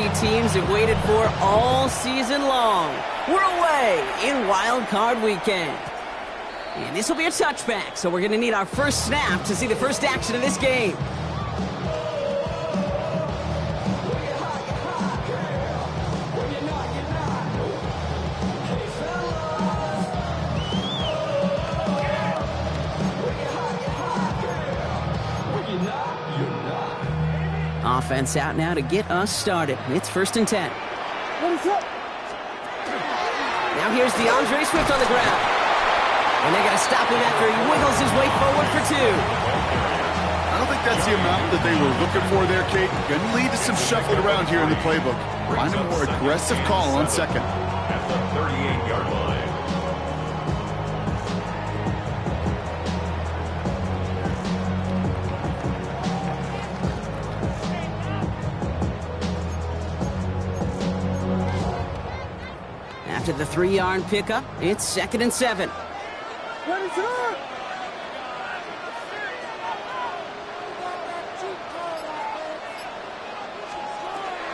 Sheet teams have waited for all season long. We're away in Wild Card Weekend. And this will be a touchback, so we're going to need our first snap to see the first action of this game. Offense out now to get us started. It's 1st and 10. Now here's DeAndre Swift on the ground. And they're going to stop him after he wiggles his way forward for 2. I don't think that's the amount that they were looking for there, Kate. Going to lead to some shuffling around here in the playbook. Find a more aggressive call on 2nd. At the 38-yard line. After the 3-yard pickup, it's 2nd and 7.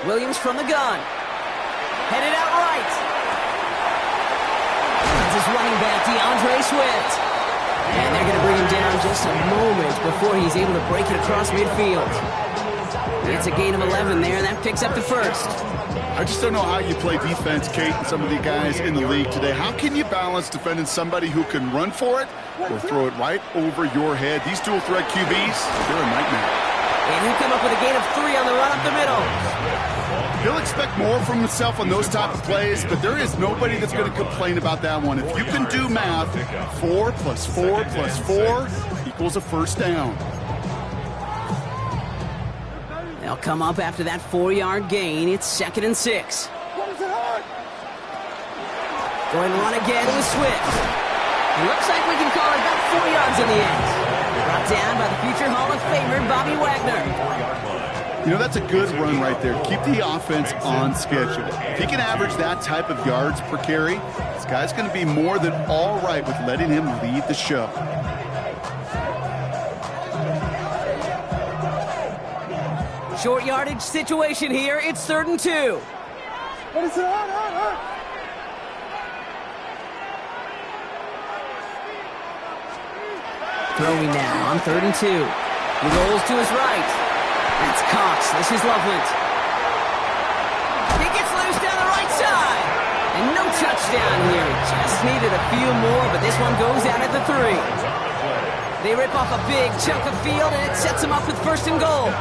Williams from the gun. Headed out right. That's his running back, DeAndre Swift. And they're going to bring him down just a moment before he's able to break it across midfield. It's a gain of 11 there, and that picks up the 1st. I just don't know how you play defense, Kate, and some of the guys in the league today. How can you balance defending somebody who can run for it or throw it right over your head? These dual threat QBs, they're a nightmare. And he'll come up with a gain of 3 on the run up the middle. He'll expect more from himself on those type of plays, but there is nobody that's going to complain about that one. If you can do math, 4 plus 4 plus 4 equals a 1st down. They'll come up after that 4-yard gain. It's 2nd and 6. Going to run again with Swift. Looks like we can call it about 4 yards in the end. Brought down by the future Hall of Famer, Bobby Wagner. You know, that's a good run right there. Keep the offense on schedule. If he can average that type of yards per carry, this guy's going to be more than all right with letting him lead the show. Short yardage situation here. It's 3rd and 2. Throwing now on 3rd and 2. He rolls to his right. That's Cox. This is Loveland. He gets loose down the right side. And no touchdown here. Just needed a few more, but this one goes out at the 3. They rip off a big chunk of field, and it sets them up with 1st and goal.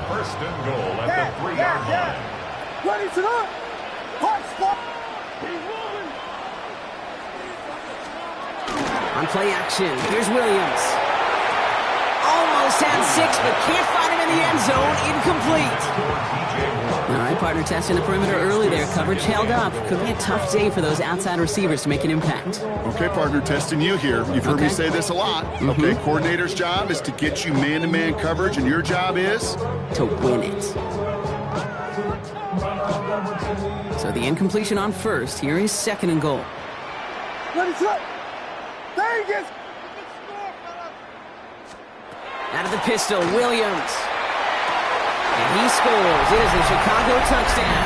1st and goal at the 3-yard line. Ready to go. Hot spot. He's moving. On play action, here's Williams. Almost had 6, but can't find him in the end zone. Incomplete. All right, partner testing the perimeter early there. Coverage held up. Could be a tough day for those outside receivers to make an impact. Okay, partner, testing you here. You've heard me say this a lot. Okay, coordinator's job is to get you man-to-man coverage, and your job is? To win it. So the incompletion on 1st. Here is 2nd and goal. Ready to go. There he gets. Out of the pistol, Williams. And he scores. It is a Chicago touchdown.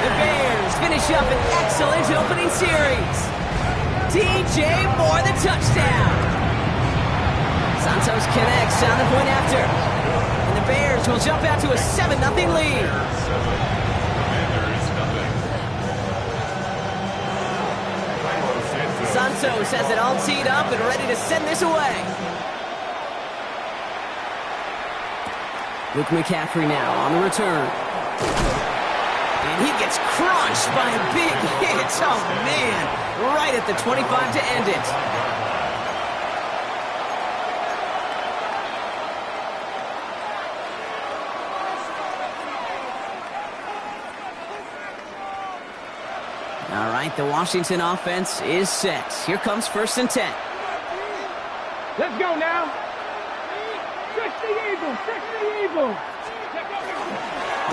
The Bears finish up an excellent opening series. DJ Moore, the touchdown. Santos connects on the point after. And the Bears will jump out to a 7-0 lead. Santos has it all teed up and ready to send this away. Luke McCaffrey now on the return. And he gets crushed by a big hit. Oh, man. Right at the 25 to end it. All right, the Washington offense is set. Here comes 1st and 10. Let's go now. Fix the Eagle. Fix the Eagle.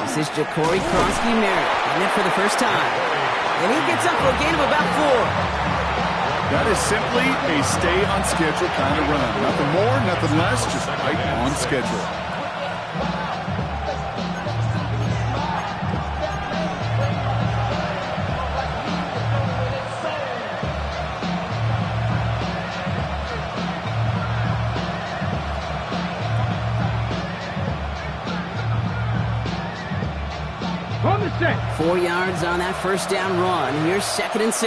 This is Ja'Cory Kronsky-Merritt in it for the first time. And he gets up for a gain of about 4. That is simply a stay on schedule kind of run. Nothing more, nothing less, just right on schedule. 4 yards on that first down run. Here's 2nd and 6.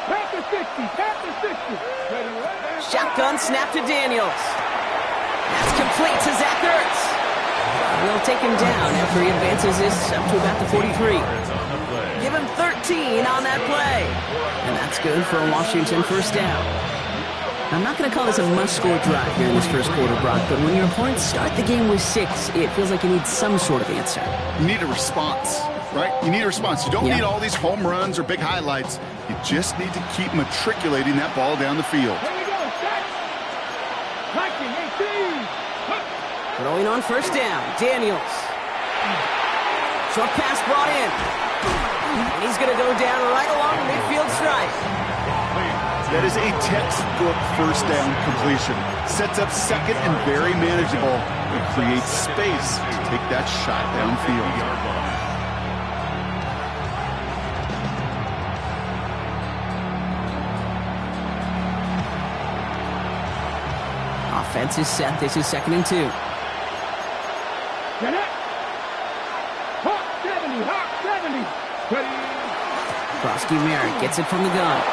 Tap the 60. Tap the 60. Shotgun snap to Daniels. That's complete to Zach Ertz. They'll take him down after he advances this up to about the 43. Give him 13 on that play. And that's good for a Washington first down. I'm not going to call this a must-score drive here in this first quarter, Brock, but when your opponents start the game with 6, it feels like you need some sort of answer. You need a response, right? You need a response. You don't need all these home runs or big highlights. You just need to keep matriculating that ball down the field. Here we go, set. 19, 18. Throwing on first down, Daniels. Short pass brought in. And he's going to go down right along the midfield stripe. That is a textbook first down completion. Sets up second and very manageable. It creates space to take that shot downfield. Offense is set. This is 2nd and 2. Get it. Hawk 70. Hawk 70. Ready. Krosky Merritt gets it from the gun.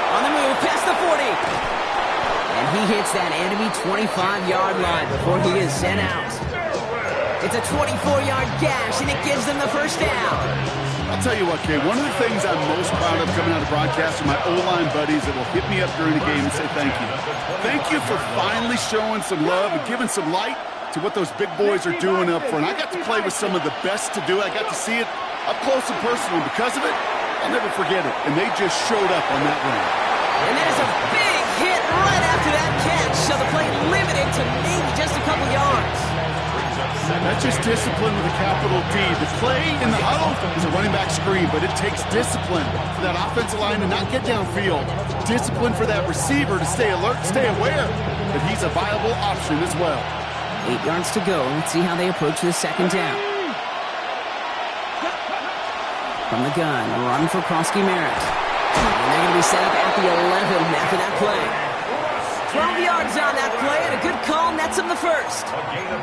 On the move, past the 40. And he hits that enemy 25-yard line before he is sent out. It's a 24-yard gash, and it gives them the first down. I'll tell you what, Kay, one of the things I'm most proud of coming out of broadcast are my O-line buddies that will hit me up during the game and say thank you. Thank you for finally showing some love and giving some light to what those big boys are doing up front. I got to play with some of the best to do it. I got to see it up close and personal. Because of it, I'll never forget it. And they just showed up on that run. And there's a big hit right after that catch, so the play limited to maybe just a couple yards. That's just discipline with a capital D. The play in the huddle is a running back screen, but it takes discipline for that offensive line to not get downfield. Discipline for that receiver to stay alert, stay aware that he's a viable option as well. 8 yards to go. Let's see how they approach the second down. From the gun, a run for Krosky Merritt. And they're going to be set up at the 11 after that play. 12 yards on that play, and a good call nets him the first.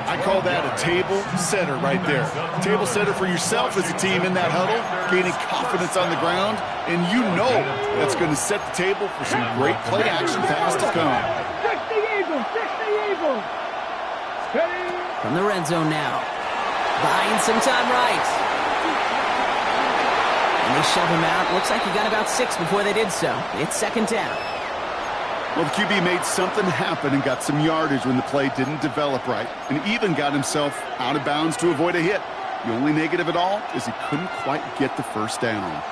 I call that a table setter right there. Table setter for yourself as a team in that huddle, gaining confidence on the ground, and you know that's going to set the table for some great play action pass to come. 60 Eagles, 60 Eagles. Ready. From the red zone now. Buying some time right. And they shove him out. Looks like he got about 6 before they did so. It's second down. Well, the QB made something happen and got some yardage when the play didn't develop right, and even got himself out of bounds to avoid a hit. The only negative at all is he couldn't quite get the first down.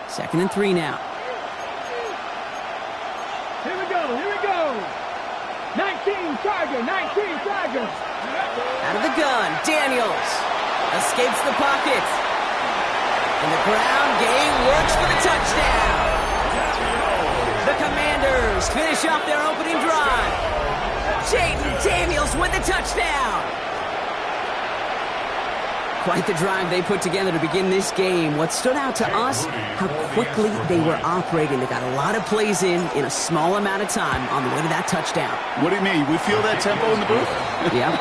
Second and 3 now. Here we go, here we go. 19 Tiger, 19 Tiger. Out of the gun, Daniels escapes the pocket. And the ground game works for the touchdown. The Commanders finish off their opening drive. Jaden Daniels with the touchdown. Quite the drive they put together to begin this game. What stood out to us, how quickly they were operating. They got a lot of plays in a small amount of time on the way to that touchdown. What do you mean? We feel that tempo in the booth? Yep,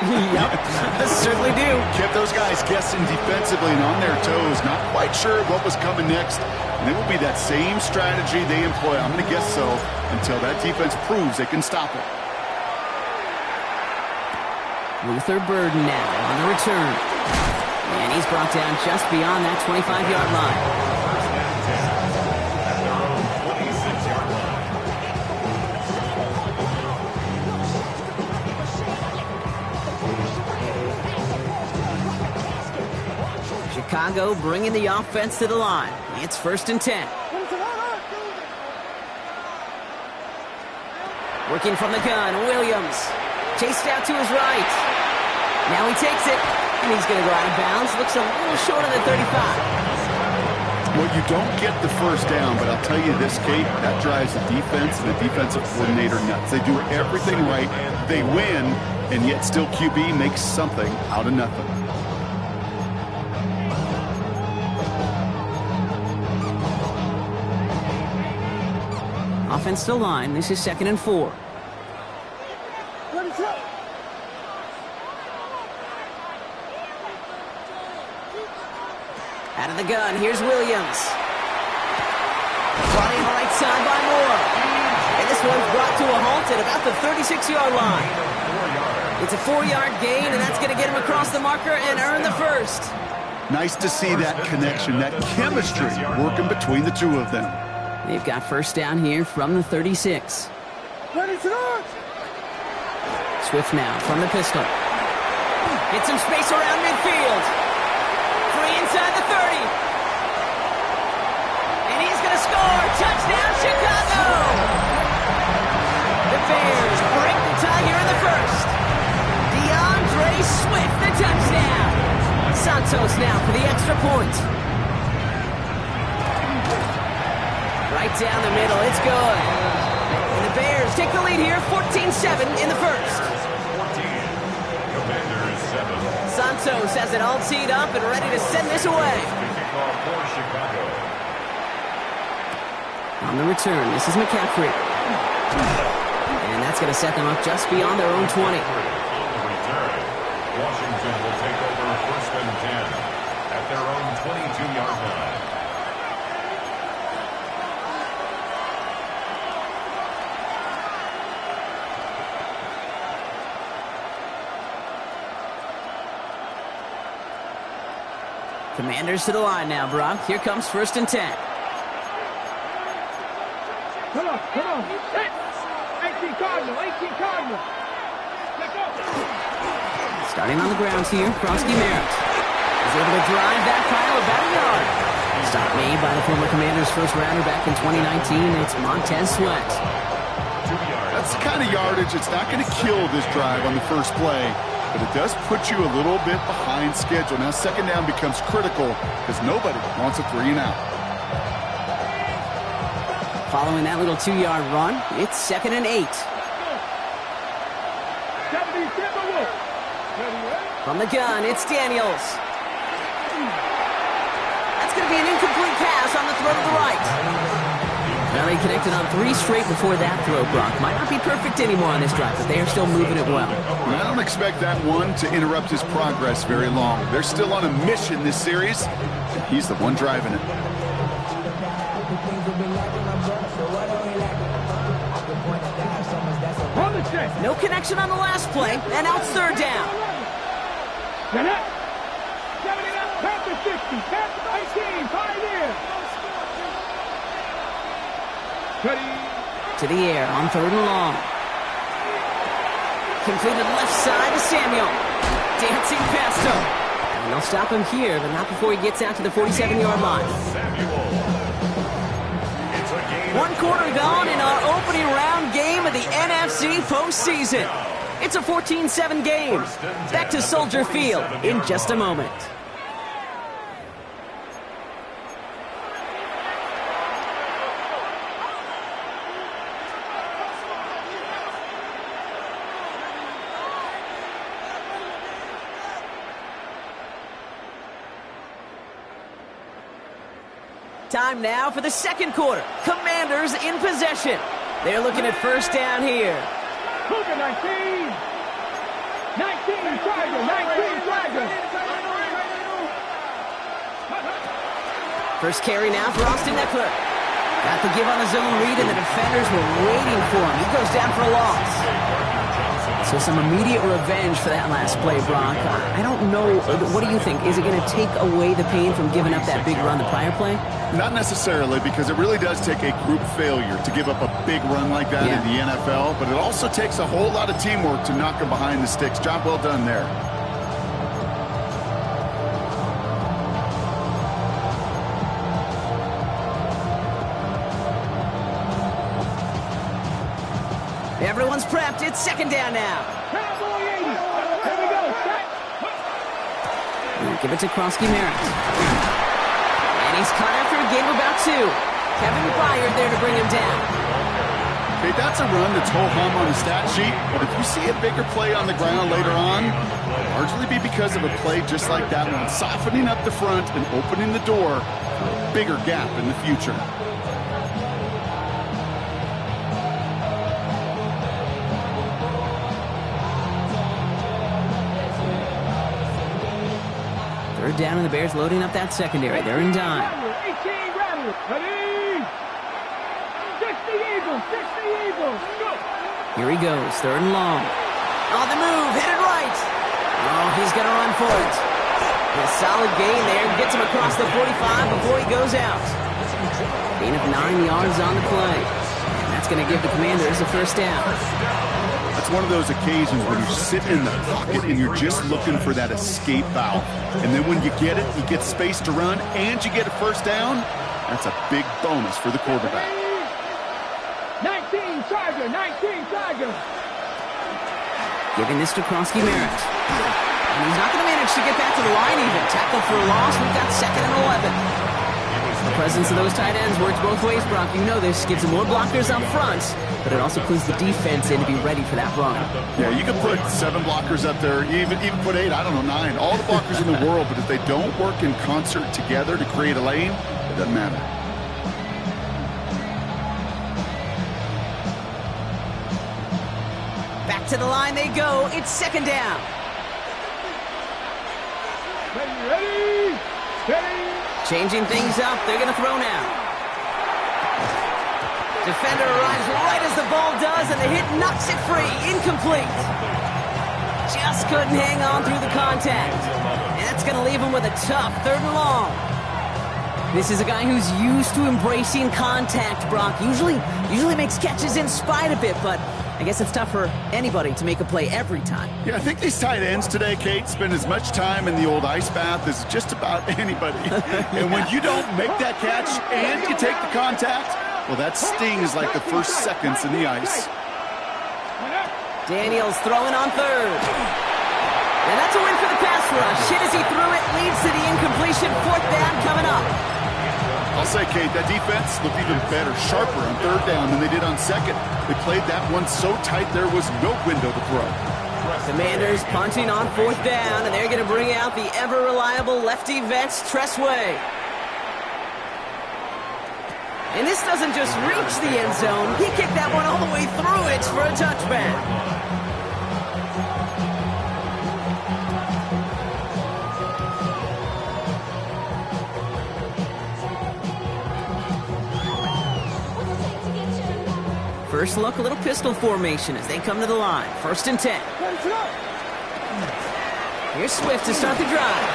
certainly do. Kept those guys guessing defensively and on their toes, not quite sure what was coming next. And it will be that same strategy they employ, I'm going to guess so, until that defense proves they can stop it. Luther Burden now on the return. And he's brought down just beyond that 25-yard line. Chicago bringing the offense to the line. It's 1st and 10. Working from the gun, Williams. Chased out to his right. Now he takes it, and he's going to go out of bounds. Looks a little short of the 35. Well, you don't get the first down, but I'll tell you this, Kate, that drives the defense and the defensive coordinator nuts. They do everything right. They win, and yet still QB makes something out of nothing. Offense to line. This is 2nd and 4. Out of the gun, here's Williams. Brought in right side by Moore. And this one's brought to a halt at about the 36-yard line. It's a 4-yard gain, and that's going to get him across the marker and earn the first. Nice to see that connection, that chemistry working between the two of them. They've got first down here from the 36. Swift now from the pistol. Hits some space around midfield. Free inside the 30. And he's going to score. Touchdown, Chicago! The Bears break the tie here in the first. DeAndre Swift, the touchdown. Santos now for the extra point. Right down the middle, it's good. And the Bears take the lead here, 14-7 in the first. Santos has it all teed up and ready to send this away. On the return, this is McCaffrey. And that's going to set them up just beyond their own 20. Washington will take over first and 10 at their own 22-yard line. Commanders to the line now, Brock. Here comes first and 10. Come on. 18 Cardinal. Let's go. Starting on the ground here, Kronsky Merritt is able to drive that pile about a yard. Stop made by the former Commanders' first rounder back in 2019. It's Montez Sweat. That's the kind of yardage it's not going to kill this drive on the first play, but it does put you a little bit behind schedule. Now second down becomes critical because nobody wants a 3-and-out. Following that little 2-yard run, it's 2nd and 8. From the gun, it's Daniels. That's going to be an incomplete pass on the throw to the right. Now they connected on 3 straight before that throw, Brock. Might not be perfect anymore on this drive, but they are still moving it well. And I don't expect that one to interrupt his progress very long. They're still on a mission this series, and he's the one driving it. No connection on the last play, and now it's third down. To the air on 3rd and long. Completed left side to Samuel. Dancing past him. And they'll stop him here, but not before he gets out to the 47-yard line. 1 quarter gone in our opening round game of the NFC postseason. It's a 14-7 game. Back to Soldier Field in just a moment. Time now for the second quarter. Commanders in possession. They're looking at first down here. Cougar 19. 19, Tiger. First carry now for Austin Eckler. Got the give on the zone read, and the defenders were waiting for him. He goes down for a loss. So some immediate revenge for that last play, Brock. I don't know. What do you think? Is it going to take away the pain from giving up that big run the prior play? Not necessarily, because it really does take a group failure to give up a big run like that in the NFL, but it also takes a whole lot of teamwork to knock him behind the sticks. Job well done there. Everyone's prepped. It's second down now. Cowboy 80. Here we go. Give it to Kronsky Merritt. And he's caught after a gain of about 2. Kevin Byard there to bring him down. Okay, that's a run that's ho-hum on the stat sheet, but if you see a bigger play on the ground later on, it'll largely be because of a play just like that one, softening up the front and opening the door for a bigger gap in the future. Third down, and the Bears loading up that secondary. They're in dime. 18 Rattlers. Ready? 60 Eagles. 60 Eagles. Go. Here he goes, third and long. On the move, hit it right. Oh, he's going to run for it. A solid gain there. Gets him across the 45 before he goes out. Gain of 9 yards on the play. And that's going to give the Commanders a first down. That's one of those occasions where you're sitting in the pocket and you're just looking for that escape valve. And then when you get it, you get space to run, and you get a first down. That's a big bonus for the quarterback. 19 Tiger. 19 Tiger. Giving this to Kronsky-Merritt. And he's not going to manage to get back to the line even. Tackle for a loss. We've got 2nd and 11. The presence of those tight ends works both ways, Brock. You know this. Gives them more blockers up front, but it also clues the defense in to be ready for that run. Yeah, you can put 7 blockers up there, even put 8, I don't know, 9. All the blockers in the world, but if they don't work in concert together to create a lane, it doesn't matter. Back to the line they go. It's 2nd down. Ready? Ready? Changing things up. They're going to throw now. Defender arrives right as the ball does, and the hit knocks it free. Incomplete. Just couldn't hang on through the contact. And that's going to leave him with a tough 3rd and long. This is a guy who's used to embracing contact, Brock. Usually makes catches in spite of it, but I guess it's tough for anybody to make a play every time. Yeah, I think these tight ends today, Kate, spend as much time in the old ice bath as just about anybody. And when you don't make that catch and you take the contact, well, that stings like the first seconds in the ice. Daniels throwing on 3rd. And that's a win for the pass rush. Hit as he threw it, leads to the incompletion. 4th down coming up. I'll say, Kate, that defense looked even better, sharper on 3rd down than they did on 2nd. They played that one so tight there was no window to throw. Commanders punting on 4th down, and they're going to bring out the ever-reliable lefty vets, Tressway. And this doesn't just reach the end zone. He kicked that one all the way through it for a touchback. First look, a little pistol formation as they come to the line. 1st and 10. Here's Swift to start the drive.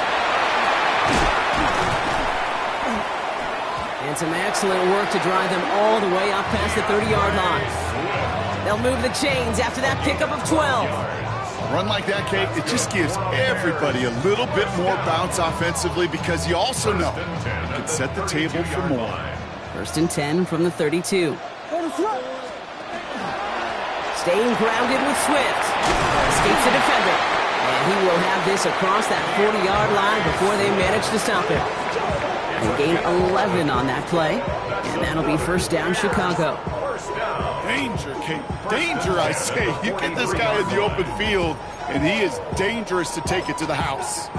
And some excellent work to drive them all the way up past the 30-yard line. They'll move the chains after that pickup of 12. A run like that, Kate, it just gives everybody a little bit more bounce offensively because you also know it can set the table for more. 1st and 10 from the 32. Staying grounded with Swift. Escapes the defender. And he will have this across that 40-yard line before they manage to stop him. They gain 11 on that play. And that'll be 1st down, Chicago. Danger, Kate. Danger, I say. You get this guy in the open field, and he is dangerous to take it to the house.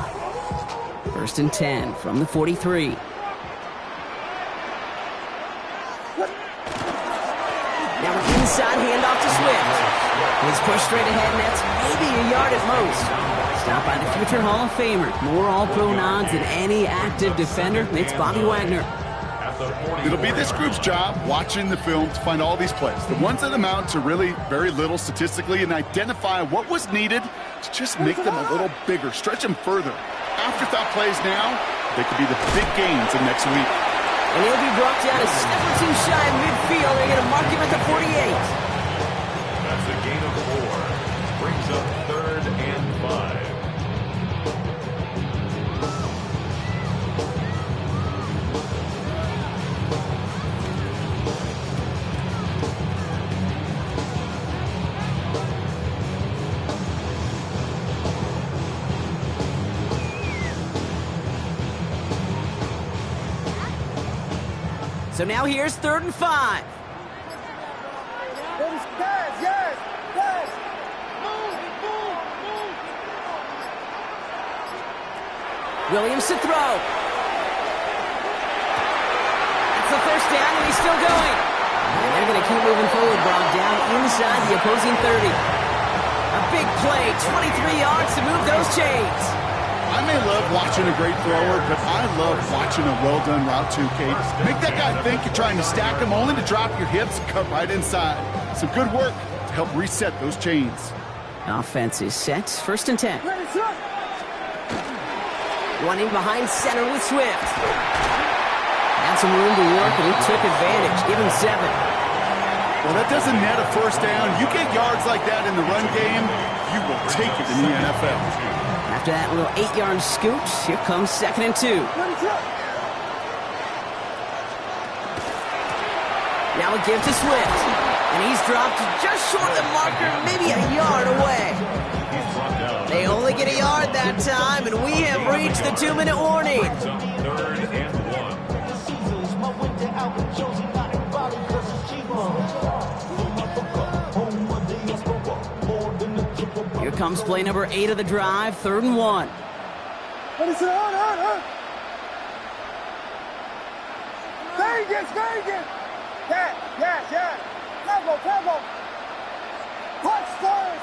1st and 10 from the 43. Now an inside handoff to Swift. He's pushed straight ahead, and that's maybe a yard at most. Stopped by the future Hall of Famer. More All-Pro nods than any active defender. It's Bobby Wagner. It'll be this group's job watching the film to find all these plays, the ones that amount to really very little statistically, and identify what was needed to just make them a little bigger, stretch them further. Afterthought plays now, they could be the big gains of next week. And he'll be brought down a step or two shy of midfield. They're going to mark him at the 48. That's a gain of 4. Brings up 3rd and 5. So now here's 3rd and 5. Williams to throw. That's the 1st down, and he's still going. And they're going to keep moving forward, Brock, down inside the opposing 30. A big play, 23 yards to move those chains. I may love watching a great thrower, but I love watching a well-done route too, Kate. Make that guy think you're trying to stack him only to drop your hips and cut right inside. Some good work to help reset those chains. Offense is set. 1st and 10. Running behind center with Swift. Had some room to work, and he took advantage. Give him 7. Well, that doesn't net a first down. You get yards like that in the run game, you will take it in the NFL. After that little 8-yard scoot, here comes 2nd and 2. Now a give to Swift. And he's dropped just short of the marker, maybe a yard away. They only get a yard that time, and we have reached the 2-minute warning. 3rd and 1. Here comes play number 8 of the drive, 3rd and 1. Vegas. Yeah. Tempo. Punch first.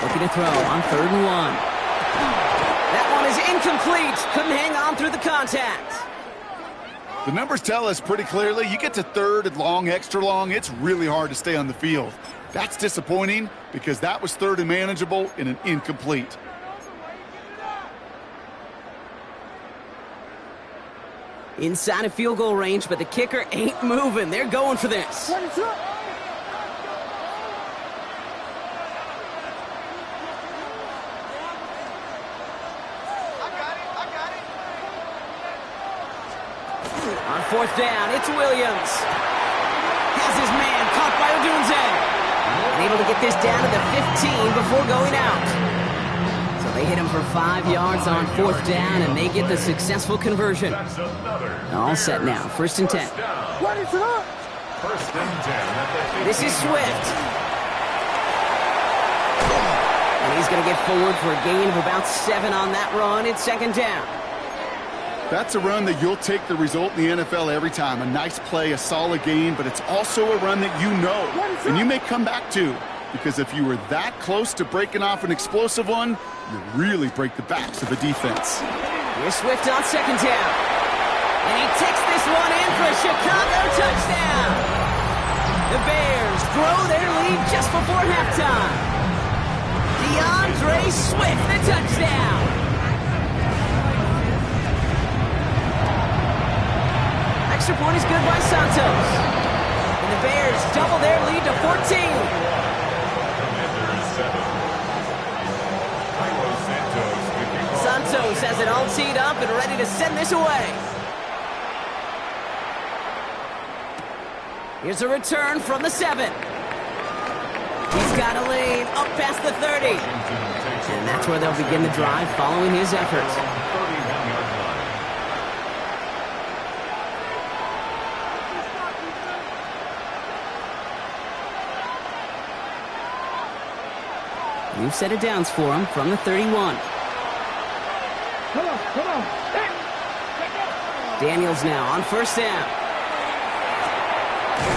Looking to throw on 3rd and 1. That one is incomplete. Couldn't hang on through the contact. The numbers tell us pretty clearly, you get to 3rd and long, extra long, it's really hard to stay on the field. That's disappointing because that was 3rd and manageable in an incomplete. Inside of field goal range, but the kicker ain't moving. They're going for this. I got it. On 4th down, it's Williams. Has his man caught by Odunze. And able to get this down to the 15 before going out. So they hit him for 5 yards on 4th down, and they get the successful conversion. All set now, 1st and 10. 1st and 10. This is Swift. And he's going to get forward for a gain of about 7 on that run. It's 2nd down. That's a run that you'll take the result in the NFL every time. A nice play, a solid gain, but it's also a run that you know and you may come back to, because if you were that close to breaking off an explosive one, you really break the backs of the defense. Here's Swift on 2nd down. And he takes this one in for a Chicago touchdown. The Bears grow their lead just before halftime. DeAndre Swift, the touchdown. Extra point is good by Santos. And the Bears double their lead to 14. Santos has it all teed up and ready to send this away. Here's a return from the 7. He's got a lane up past the 30. And that's where they'll begin the drive following his efforts. New set of downs for him from the 31. Come on. Daniels now on 1st down.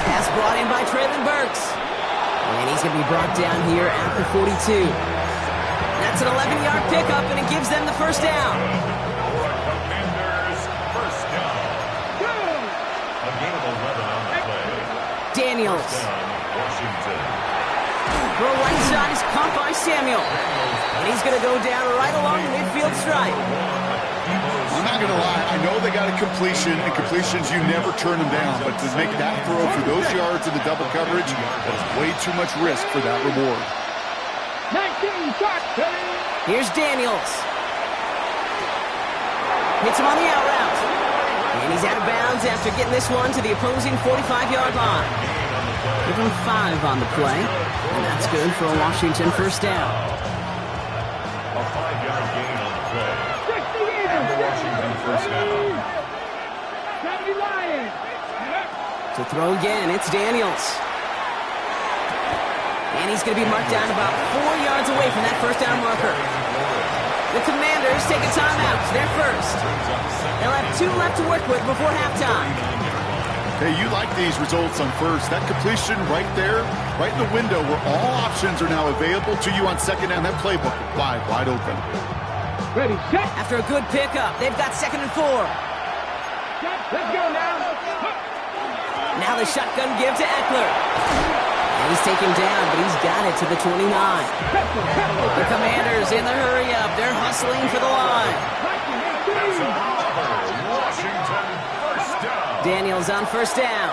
Pass brought in by Treylon Burks. And he's going to be brought down here at the 42. That's an 11-yard pickup, and it gives them the 1st down. Commanders, 1st down. A gain of 11 on the play. Daniels. Washington. Throw right side is caught by Samuel. And he's going to go down right along the midfield stripe. I'm not going to lie, I know they got a completion, and completions, you never turn them down, but to make that throw for those yards in the double coverage, that is way too much risk for that reward. 19 shots. Here's Daniels. Hits him on the out route. And he's out of bounds after getting this one to the opposing 45-yard line. Give him 5 on the play, and that's good for a Washington 1st down. A 5-yard gain on the play. And the Washington 1st down. To throw again, it's Daniels. And he's going to be marked down about 4 yards away from that 1st down marker. The Commanders take a timeout. They're first. They'll have 2 left to work with before halftime. Hey, you like these results on first. That completion right there, right in the window where all options are now available to you on second down. That playbook wide open. Ready, set. After a good pickup, they've got 2nd and 4. Let's go now. Now the shotgun give to Eckler. And he's taken down, but he's got it to the 29. The Commanders in the hurry up. They're hustling for the line. Washington, first down. Daniels on 1st down.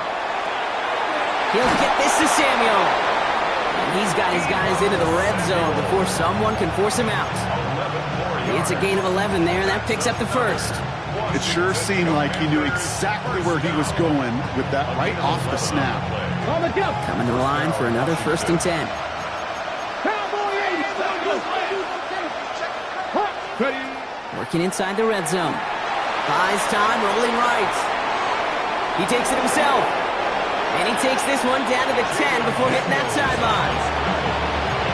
He'll get this to Samuel. And he's got his guys into the red zone before someone can force him out. It's a gain of 11 there, and that picks up the 1st. It sure seemed like he knew exactly where he was going with that right off the snap. Coming to the line for another 1st and 10. Working inside the red zone. Buys time, rolling right. He takes it himself. And he takes this one down to the 10 before hitting that sideline.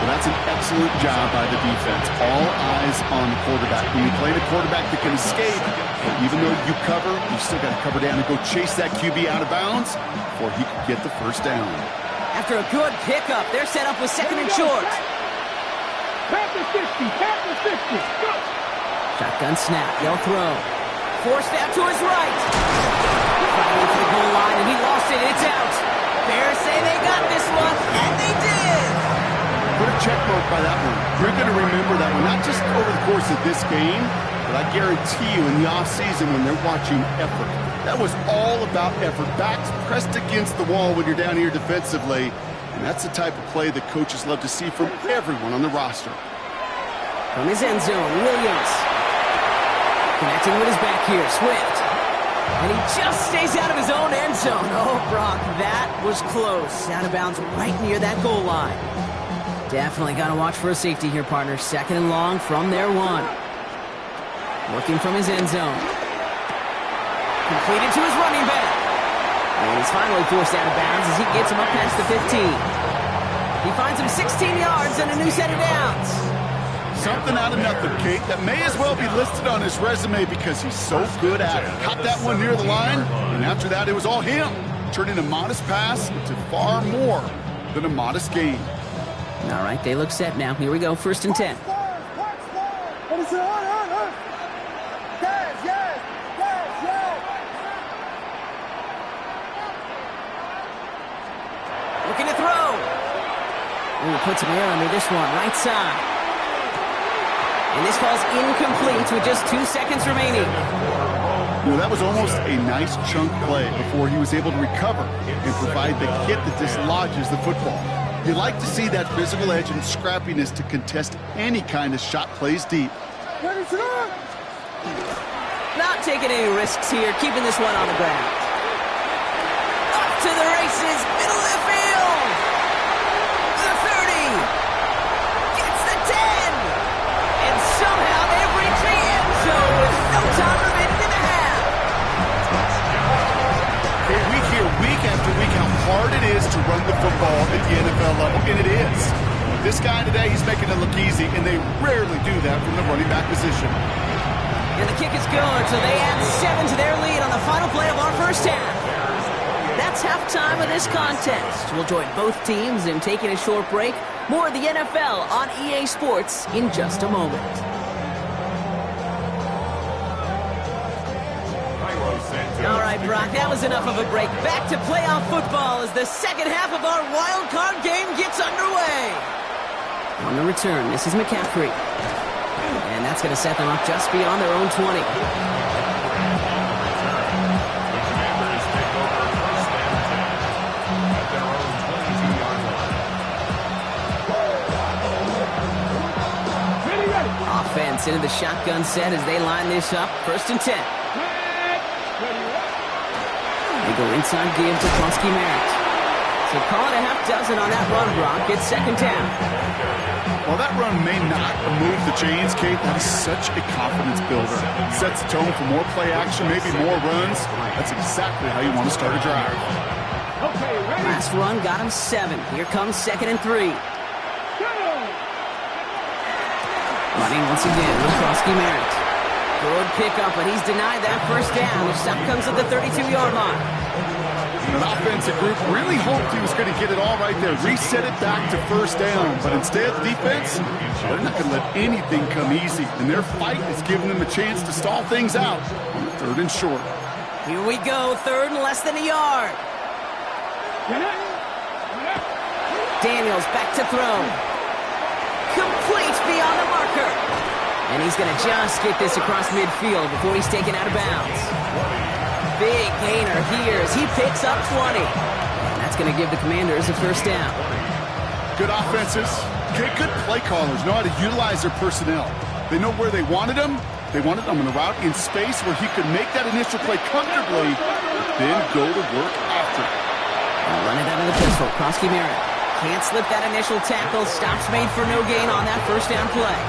Well, that's an excellent job by the defense. All eyes on the quarterback. When you play the quarterback that can escape, even though you cover, you still got to cover down and go chase that QB out of bounds before he can get the 1st down. After a good pickup, they're set up with 2nd and short. Panther 50, Panther 50, go! Shotgun snap, they'll throw. Forced out to his right. Fighting for the goal line, and he lost it. It's out. Bears say they got this one, and they did. Put a check mark by that one. You're going to remember that one, not just over the course of this game, but I guarantee you in the offseason when they're watching effort. That was all about effort. Backs pressed against the wall when you're down here defensively, and that's the type of play that coaches love to see from everyone on the roster. From his end zone, Williams. Connecting with his back here, Swift. And he just stays out of his own end zone. Oh, Brock, that was close. Out of bounds right near that goal line. Definitely got to watch for a safety here, partner. 2nd and long from their 1. Working from his end zone. Completed to his running back. And he's finally forced out of bounds as he gets him up past the 15. He finds him 16 yards and a new set of downs. Something out of nothing, Kate. That may as well be listed on his resume because he's so good at it. Caught that one near the line, and after that, it was all him. Turning a modest pass into far more than a modest gain. All right, they look set now. Here we go, 1st and 10. Looking to throw. Ooh, puts him air under this one, right side. And this falls incomplete with just 2 seconds remaining. Well, that was almost a nice chunk play before he was able to recover and provide the hit that dislodges the football. You like to see that physical edge and scrappiness to contest any kind of shot plays deep. Not taking any risks here, keeping this one on the ground. Up to the races, middle of the field. The 30. Gets the 10. And somehow they've reached the end zone with no time remaining in the half. Hey, we hear week after week how hard it is to run the football at the NFL level, and it is. This guy today, he's making it look easy, and they rarely do that from the running back position. And the kick is good, so they add 7 to their lead on the final play of our 1st half. That's halftime of this contest. We'll join both teams in taking a short break. More of the NFL on EA Sports in just a moment. All right, Brock, that was enough of a break. Back to playoff football as the 2nd half of our wild card game gets underway. On the return, this is McCaffrey. And that's going to set them up just beyond their own 20. Offense into the shotgun set as they line this up. 1st and 10. They go inside, give to Kronsky Merritt. So call it a half dozen on that run, Brock. It's 2nd down. While that run may not move the chains, Kate, that is such a confidence builder. It sets the tone for more play action, maybe more runs. That's exactly how you want to start a drive. Last run got him 7. Here comes 2nd and 3. Running once again with Kronsky Merritt. Good pickup, but he's denied that 1st down. The stop comes at the 32-yard line. An offensive group really hoped he was going to get it all right there, reset it back to first down. But instead, the defense, they're not going to let anything come easy. And their fight is giving them a chance to stall things out on the 3rd and short. Here we go, 3rd and less than a yard. Daniels back to throw. Complete beyond the marker. And he's going to just get this across midfield before he's taken out of bounds. Big gainer here as he picks up 20. And that's going to give the Commanders a first down. Good offenses. Good play callers know how to utilize their personnel. They know where they wanted him. They wanted him on the route in space where he could make that initial play comfortably, then go to work after. I'll run it out of the pistol. Krosky Merritt can't slip that initial tackle. Stops made for no gain on that first down play.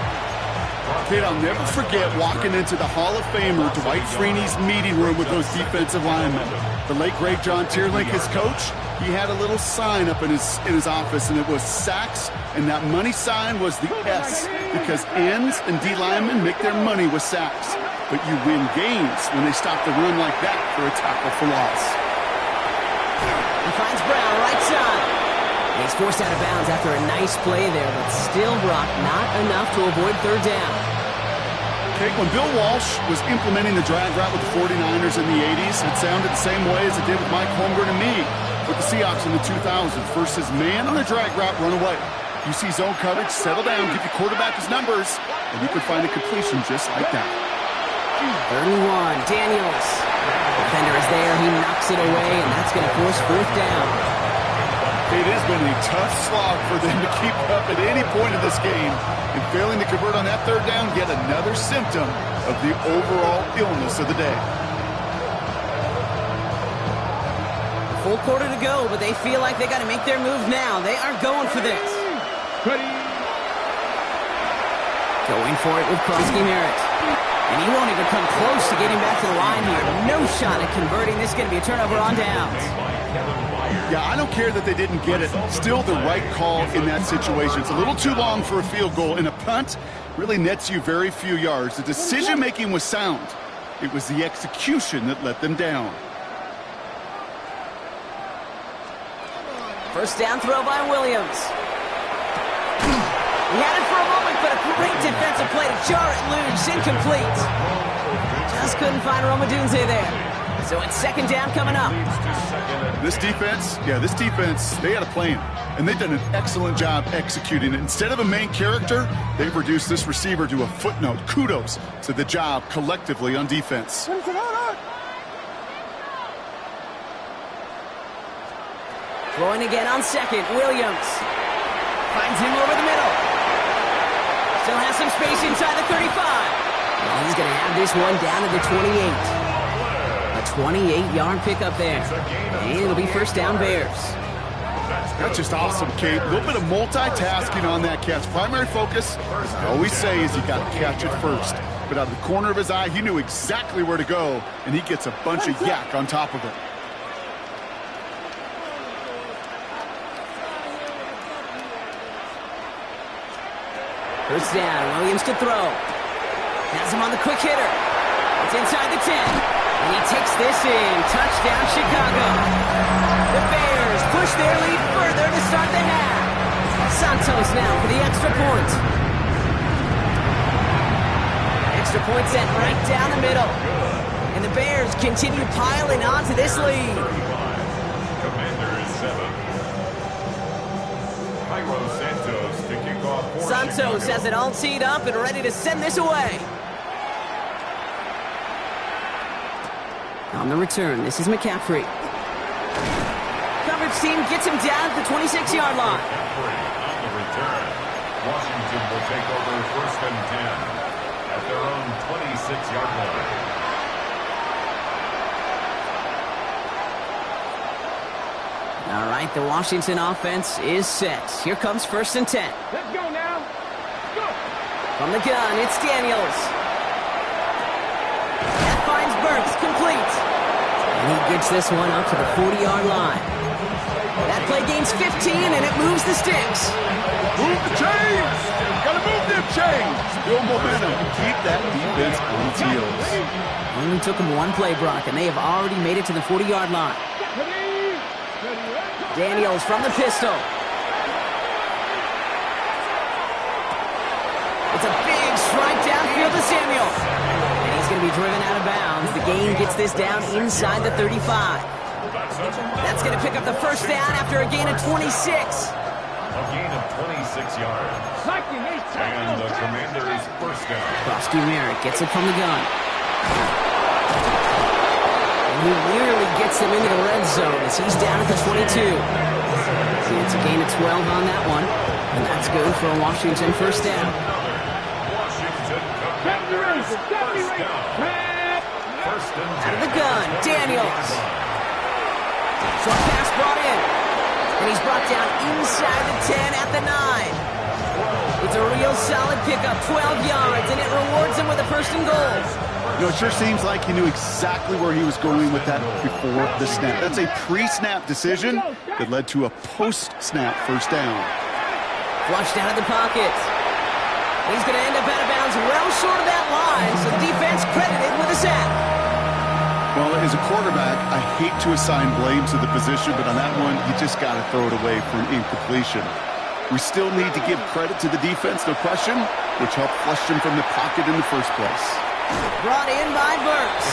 Kate, I'll never forget walking into the Hall of Famer Dwight Freeney's meeting room with those defensive linemen. The late, great John Tierlink, his coach, he had a little sign up in his office, and it was sacks, and that money sign was the S, because ends and D linemen make their money with sacks. But you win games when they stop the run like that for a tackle for loss. He finds Brown right side. He's forced out of bounds after a nice play there, but still, Brock, not enough to avoid 3rd down. Okay, when Bill Walsh was implementing the drag route with the 49ers in the 80s, it sounded the same way as it did with Mike Holmgren and me with the Seahawks in the 2000s. Versus man on the drag route, run away. You see zone coverage, settle down, give your quarterback his numbers, and you can find a completion just like that. 31, Daniels. Defender is there, he knocks it away, and that's going to force 4th down. It has been a tough slog for them to keep up at any point of this game. And failing to convert on that 3rd down, yet another symptom of the overall illness of the day. A full quarter to go, but they feel like they got to make their move now. They are going for this. Going for it with Krosky Merritt. And he won't even come close to getting back to the line here. No shot at converting. This is going to be a turnover on downs. Yeah, I don't care that they didn't get it. Still the right call in that situation. It's a little too long for a field goal, and a punt really nets you very few yards. The decision-making was sound. It was the execution that let them down. First down throw by Williams. He had it for a moment, but a great defensive play to jar it loose. Incomplete. Just couldn't find Romadunze there. So it's 2nd down coming up. This defense, they had a plan. And they've done an excellent job executing it. Instead of a main character, they've reduced this receiver to a footnote. Kudos to the job collectively on defense. Throwing again on 2nd, Williams. Finds him over the middle. Still has some space inside the 35. And he's going to have this one down to the 28. A 28-yard pickup there. And it'll be first down Bears. That's just awesome, Kate. A little bit of multitasking on that catch. Primary focus, as I always say, is you got to catch it first. But out of the corner of his eye, he knew exactly where to go, and he gets a bunch of yak on top of it. First down, Williams to throw. Has him on the quick hitter. It's inside the 10. And he takes this in. Touchdown, Chicago. The Bears push their lead further to start the half. Santos now for the extra point. Extra point sent right down the middle. And the Bears continue piling on to this lead. Commanders 7. Cairo Santos to kick off for Santos has it all teed up and ready to send this away. On the return, this is McCaffrey. Coverage team gets him down at the 26-yard line. McCaffrey on the return. Washington will take over 1st and 10 at their own 26-yard line. All right, the Washington offense is set. Here comes 1st and 10. Let's go now. Go. From the gun, it's Daniels. That finds Burks, complete. And he gets this one up to the 40-yard line. That play gains 15, and it moves the sticks. Move the chains! Gotta move them chains! Build momentum. Keep that defense on its heels. Only took them one play, Brock, and they have already made it to the 40-yard line. Daniels from the pistol. It's a big strike downfield to Samuel. And he's going to be driven out of bounds. The gain gets this down inside the 35. That's going to pick up the first down after a gain of 26. A gain of 26 yards. And the Commanders' first down. Bosky Merrick gets it from the gun. And he nearly gets him into the red zone as he's down at the 22. See, it's a gain of 12 on that one. And that's good for a Washington first down. Washington Commanders first down. First and 10. Out of the gun, Daniels. Short pass brought in. And he's brought down inside the 10 at the 9. It's a real solid pickup, 12 yards, and it rewards him with a first and goal. You know, it sure seems like he knew exactly where he was going with that before the snap. That's a pre-snap decision that led to a post-snap first down. Flushed out of the pocket. He's going to end up out of bounds well short of that line, so defense credited with a sack. Well, as a quarterback, I hate to assign blame to the position, but on that one, you just got to throw it away for an incompletion. We still need to give credit to the defense, no question, which helped flush him from the pocket in the first place. Brought in by Burks.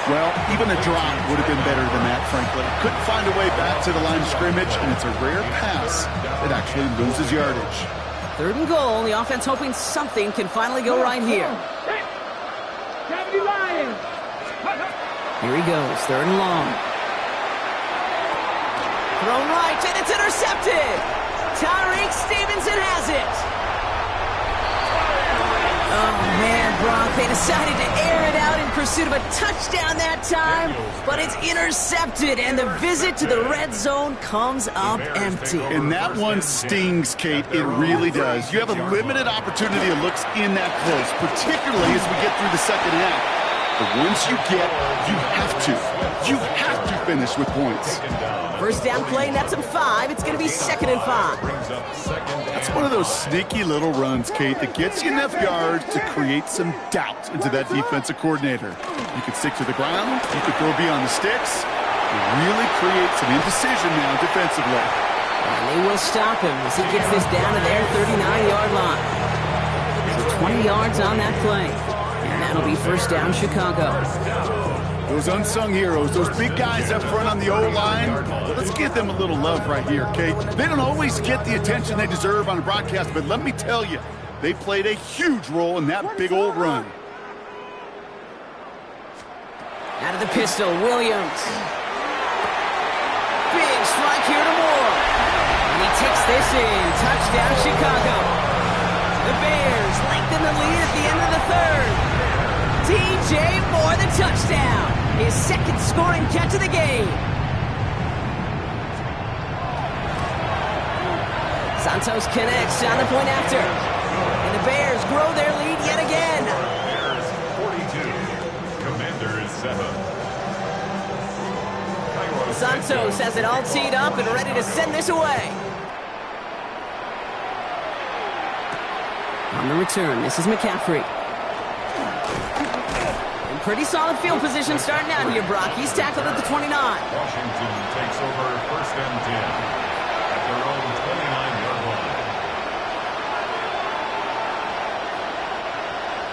Well, even a drop would have been better than that, frankly. Couldn't find a way back to the line of scrimmage, and it's a rare pass that actually loses yardage. Third and goal. The offense hoping something can finally go right here. Here he goes, third and long. Thrown right, and it's intercepted. Tyreek Stevenson has it. Oh, man, Brock, they decided to air it out in pursuit of a touchdown that time, but it's intercepted, and the visit to the red zone comes up empty. And that one stings, Kate. It really does. You have a limited opportunity that looks in that close, particularly as we get through the second half. But once you get, you have to finish with points. First down play, nets him 5. It's going to be 2nd and 5. That's one of those sneaky little runs, Kate, that gets you enough yards to create some doubt into that defensive coordinator. You can stick to the ground, you could go beyond the sticks, and really create some indecision now defensively. And they will stop him as he gets this down to their 39-yard line. So 20 yards on that play. And that'll be first down, Chicago. Those unsung heroes, those big guys up front on the O-line, let's give them a little love right here, Kate. They don't always get the attention they deserve on a broadcast, but let me tell you, they played a huge role in that big old run. Out of the pistol, Williams. Big strike here to Moore. And he takes this in. Touchdown, Chicago. The Bears lengthen the lead at the end of the third. DJ Moore, the touchdown. His second scoring catch of the game. Santos connects on the point after. And the Bears grow their lead yet again. Bears 42, Commanders 7. Santos has it all teed up and ready to send this away. On the return, this is McCaffrey. And pretty solid field position starting out here, Brock. He's tackled at the 29. Washington takes over first and 10 at their own 29-yard line.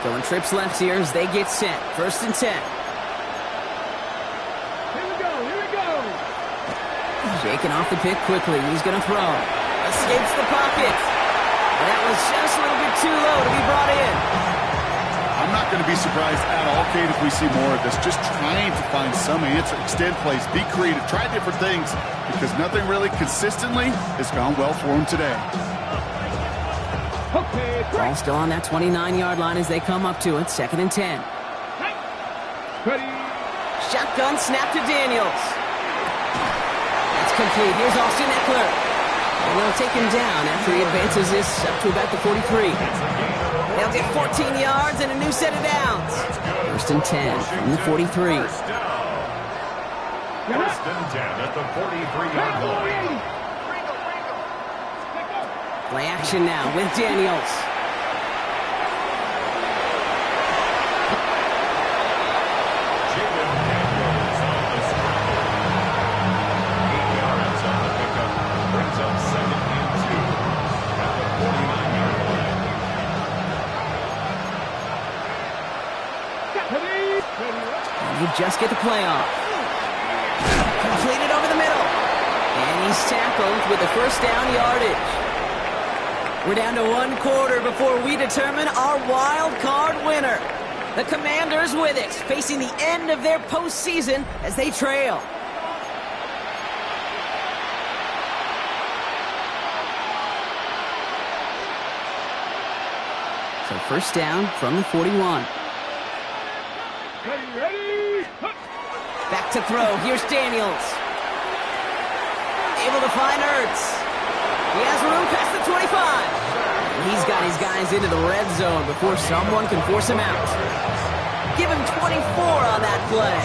Going trips left here as they get set. First and 10. Here we go. Shaking off the pick quickly. He's going to throw. Escapes the pocket. That was just a little bit too low to be brought in. I'm not going to be surprised at all, Kate, if we see more of this. Just trying to find some answer, extend plays, be creative, try different things, because nothing really consistently has gone well for him today. Okay, Ball still on that 29-yard line as they come up to it. 2nd and 10. ready. Shotgun snap to Daniels. That's complete. Here's Austin Eckler. And they'll take him down after he advances this up to about the 43. They'll get 14 yards and a new set of downs. First and 10 from the 43. First and 10 at the 43-yard line. Play action now with Daniels. Jaden Daniels on the scramble. 8 yards on the just get the play off. Completed over the middle. And he's tackled with the first down yardage. We're down to 1 quarter before we determine our wild card winner. The Commanders with it, facing the end of their postseason as they trail. So first down from the 41. Ready? Back to throw. Here's Daniels. Able to find Ertz. He has room past the 25. He's got his guys into the red zone before someone can force him out. Give him 24 on that play.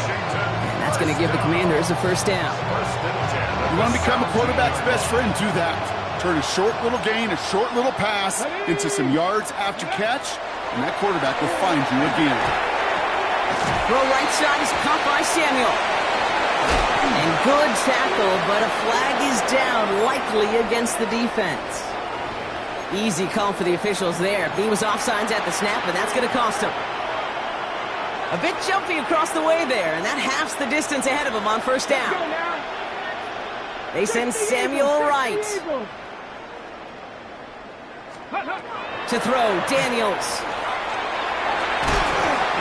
And that's going to give the Commanders a first down. You want to become a quarterback's best friend, do that. Turn a short little gain, a short little pass into some yards after catch, and that quarterback will find you again. Throw right side is caught by Samuel. And good tackle, but a flag is down, likely against the defense. Easy call for the officials there. He was offsides at the snap, and that's going to cost him. A bit jumpy across the way there, and that halves the distance ahead of him on first down. They send Samuel right. To throw, Daniels.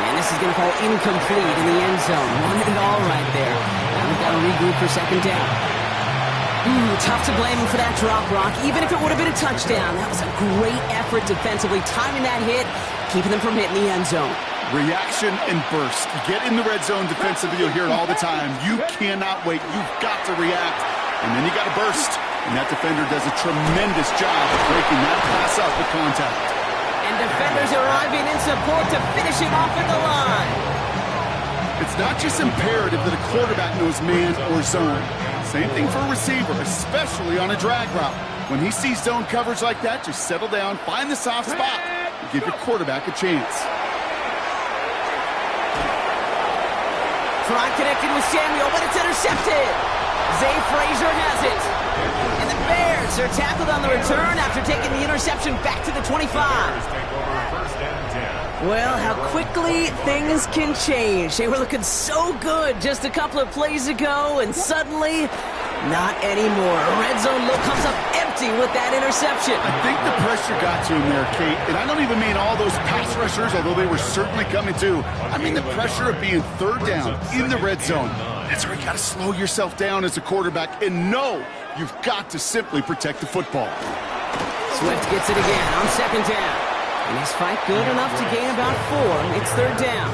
And this is going to fall incomplete in the end zone. Wanted it all right there. Now we've got to regroup for second down. Tough to blame him for that drop, Rock. Even if it would have been a touchdown, that was a great effort defensively, timing that hit, keeping them from hitting the end zone. Reaction and burst. Get in the red zone defensively, you'll hear it all the time. You cannot wait. You've got to react. And then you got to burst. And that defender does a tremendous job of breaking that pass up with contact. And defenders arriving in support to finish him off at the line. It's not just imperative that a quarterback knows man or zone. Same thing for a receiver, especially on a drag route. When he sees zone coverage like that, just settle down, find the soft spot, and give your quarterback a chance. Try connected with Samuel, but it's intercepted. Zay Frazier has it. And the Bears are tackled on the return after taking the interception back to the 25. Well, how quickly things can change. They were looking so good just a couple of plays ago, and suddenly, not anymore. A red zone look comes up empty with that interception. I think the pressure got to him there, Kate. And I don't even mean all those pass rushers, although they were certainly coming too. I mean the pressure of being third down in the red zone. That's where you got to slow yourself down as a quarterback and know you've got to simply protect the football. Swift gets it again on second down. And his fight good enough to gain about 4. It's third down.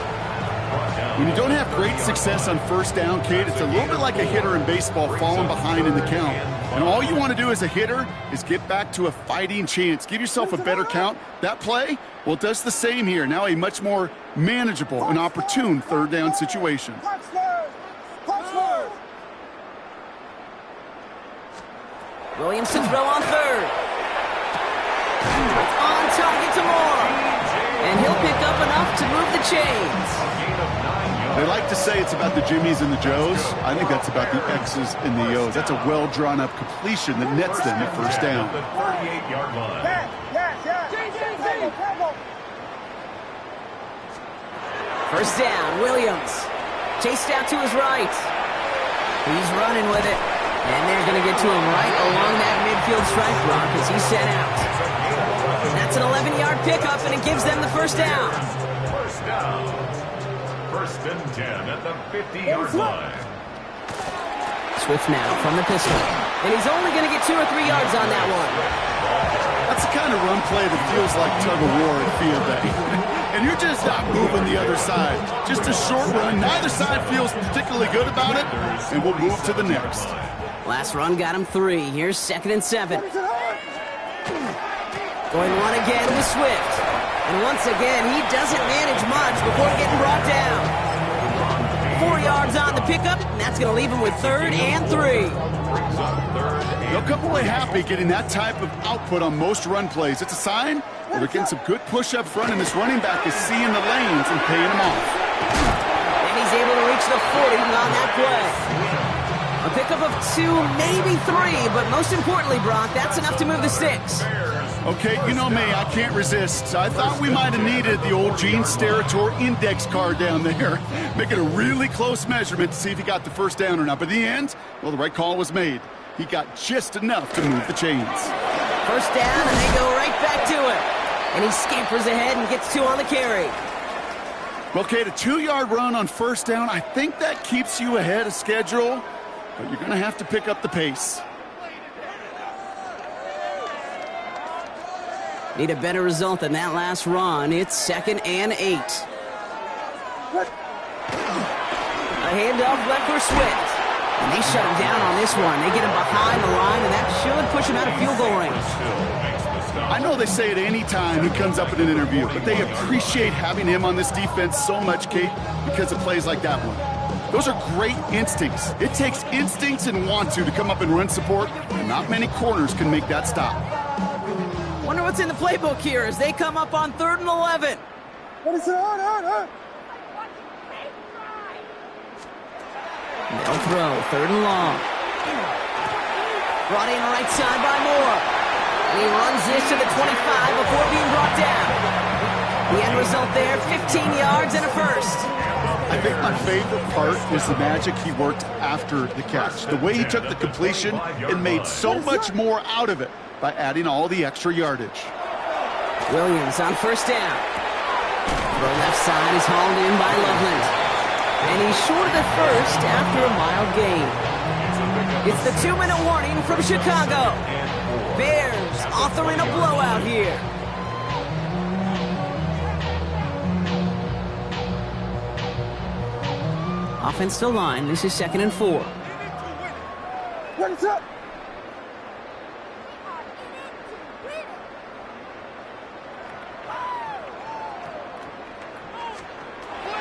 When you don't have great success on first down, Kate, it's a little bit like a hitter in baseball falling behind in the count. And all you want to do as a hitter is get back to a fighting chance. Give yourself a better count. That play, well, it does the same here. Now a much more manageable and opportune third down situation. Williams to throw on third. On target to Moore. And he'll pick up enough to move the chains. They like to say it's about the Jimmies and the Joes. I think that's about the X's and the O's. That's a well-drawn-up completion that nets them at first down. The 38-yard line. First down, Williams. Chased out to his right. He's running with it. And they're going to get to him right along that midfield strike block as he's set out. That's an 11-yard pickup, and it gives them the first down. First down. First and 10 at the 50-yard line. Swift now from the pistol. And he's only going to get 2 or 3 yards on that one. That's the kind of run play that feels like tug-of-war at field day. And you're just not moving the other side. Just a short run. Neither side feels particularly good about it, and we'll move to the next. Last run got him 3. Here's second and 7. Going one again with Swift. And once again, he doesn't manage much before getting brought down. 4 yards on the pickup, and that's going to leave him with third and 3. They'll come away happy getting that type of output on most run plays. It's a sign that they're getting some good push up front, and this running back is seeing the lanes and paying them off. And he's able to reach the 40 on that play. A pickup of 2, maybe 3, but most importantly, Brock, that's enough to move the sticks. Okay, you know me, I can't resist. I thought we might have needed the old Gene Steratore index card down there. Making a really close measurement to see if he got the first down or not. But in the end, well, the right call was made. He got just enough to move the chains. First down, and they go right back to it. And he scampers ahead and gets 2 on the carry. Well, Kate, a 2-yard run on first down, I think that keeps you ahead of schedule. But you're going to have to pick up the pace. Need a better result than that last run. It's 2nd and 8. A handoff left for Swift. And they shut him down on this one. They get him behind the line, and that should push him out of field goal range. I know they say it any time he comes up in an interview, but they appreciate having him on this defense so much, Kate, because of plays like that one. Those are great instincts. It takes instincts and want to come up and run support, and not many corners can make that stop. Wonder what's in the playbook here as they come up on 3rd and 11. What is it on? They'll throw, 3rd and long. Brought in right side by Moore. And he runs this to the 25 before being brought down. The end result there, 15 yards and a first. I think my favorite part was the magic he worked after the catch. The way he took the completion and made so much more out of it by adding all the extra yardage. Williams on first down. The left side is hauled in by Loveland. And he's short of the first after a mild gain. It's the 2-minute warning from Chicago. Bears authoring a blowout here. Offensive line, this is 2nd and 4. What's up?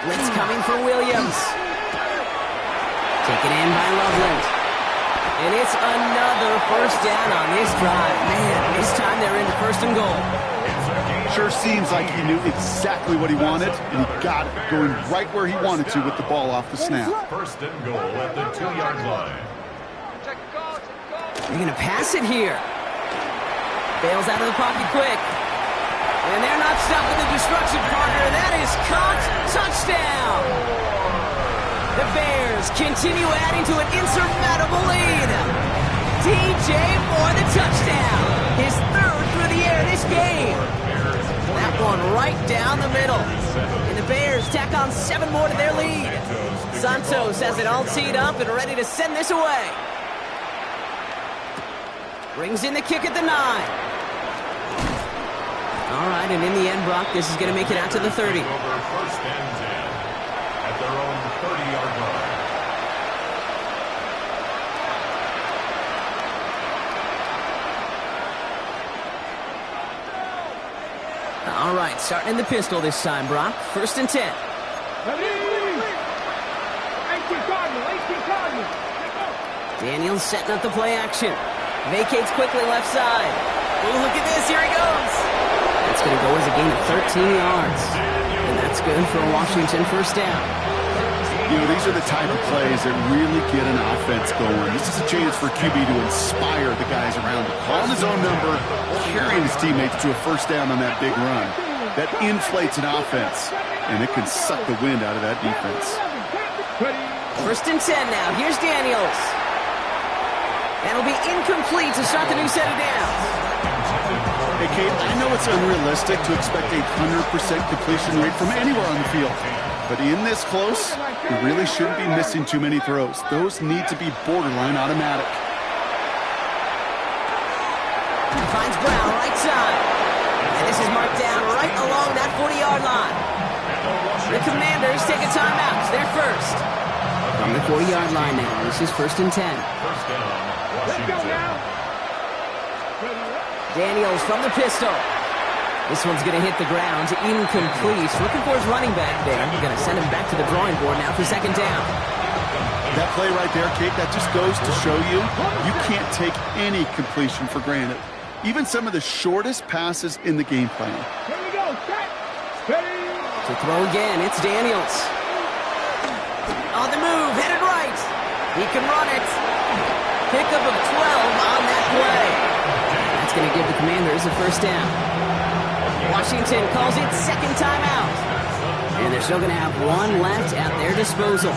Blitz coming for Williams. Taken in by Loveland. And it's another first down on this drive. Man, this time they're into 1st and goal. Sure seems like he knew exactly what he wanted, and he got it, going right where he wanted to with the ball off the snap. 1st and goal at the 2-yard line. They're going to pass it here. Bails out of the pocket quick. And they're not stopping the destruction, partner. That is caught. Touchdown. The Bears continue adding to an insurmountable lead. DJ Moore, the touchdown. His 3rd through the air this game. That one right down the middle. And the Bears tack on 7 more to their lead. Santos has it all teed up and ready to send this away. Brings in the kick at the 9. All right, and in the end, Brock, this is going to make it out to the 30. Over 1st and 10 at their own 30-yard line. All right, starting in the pistol this time, Brock. 1st and 10. 18 Cardinal. Daniels setting up the play action. Vacates quickly left side. Oh, look at this. Here he goes. That's going to go as a gain of 13 yards. And that's good for a Washington first down. You know, these are the type of plays that really get an offense going. This is a chance for QB to inspire the guys around him. Calling his own number, carrying his teammates to a first down on that big run. That inflates an offense, and it can suck the wind out of that defense. 1st and 10 now. Here's Daniels. That'll be incomplete to start the new set of downs. Hey, Kate, I know it's unrealistic to expect a 100% completion rate from anywhere on the field. But in this close, you really shouldn't be missing too many throws. Those need to be borderline automatic. He finds Brown right side. And this is marked down right along that 40-yard line. The Commanders take a timeout. They're first. From the 40-yard line now, this is 1st and 10. First down, Washington. Daniels from the pistol. This one's going to hit the ground. Incomplete. Looking for his running back there. Going to send him back to the drawing board now for 2nd down. That play right there, Kate, that just goes to show you, you can't take any completion for granted. Even some of the shortest passes in the game plan. Here we go. To throw again, it's Daniels. On the move, headed right. He can run it. Pickup of 12 on that play. That's going to give the Commanders a first down. Washington calls it second timeout. And they're still going to have one left at their disposal.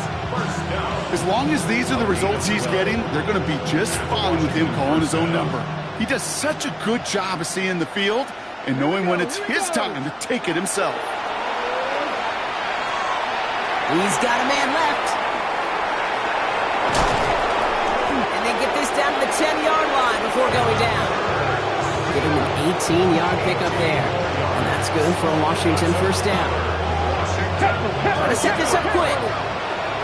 As long as these are the results he's getting, they're going to be just fine with him calling his own number. He does such a good job of seeing the field and knowing when it's his time to take it himself. He's got a man left. And they get this down to the 10-yard line before going down. Give him an 18-yard pickup there. And that's good for a Washington first down. Try to set this up quick.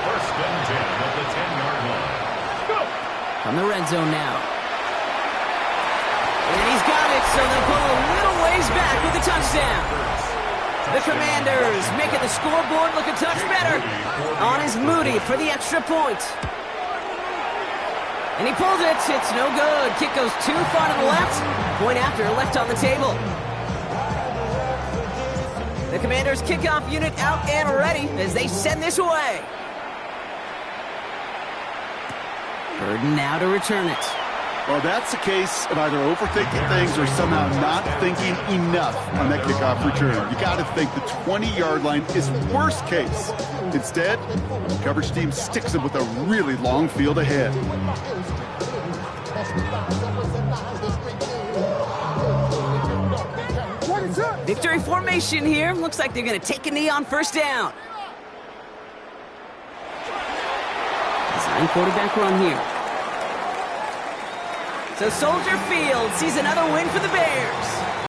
First and 10 at the 10-yard line. From the red zone now. And he's got it, so they'll pull a little ways back with a touchdown. The Commanders making the scoreboard look a touch better. On is Moody for the extra point. And he pulls it. It's no good. Kick goes too far to the left. Point after left on the table. The Commanders kickoff unit out and ready as they send this away. Burden now to return it. Well, that's the case of either overthinking things or somehow not thinking enough on that kickoff return. You got to think the 20-yard line is worst case. Instead, the coverage team sticks him with a really long field ahead. Victory formation here. Looks like they're going to take a knee on first down. Design quarterback run here. So Soldier Field sees another win for the Bears.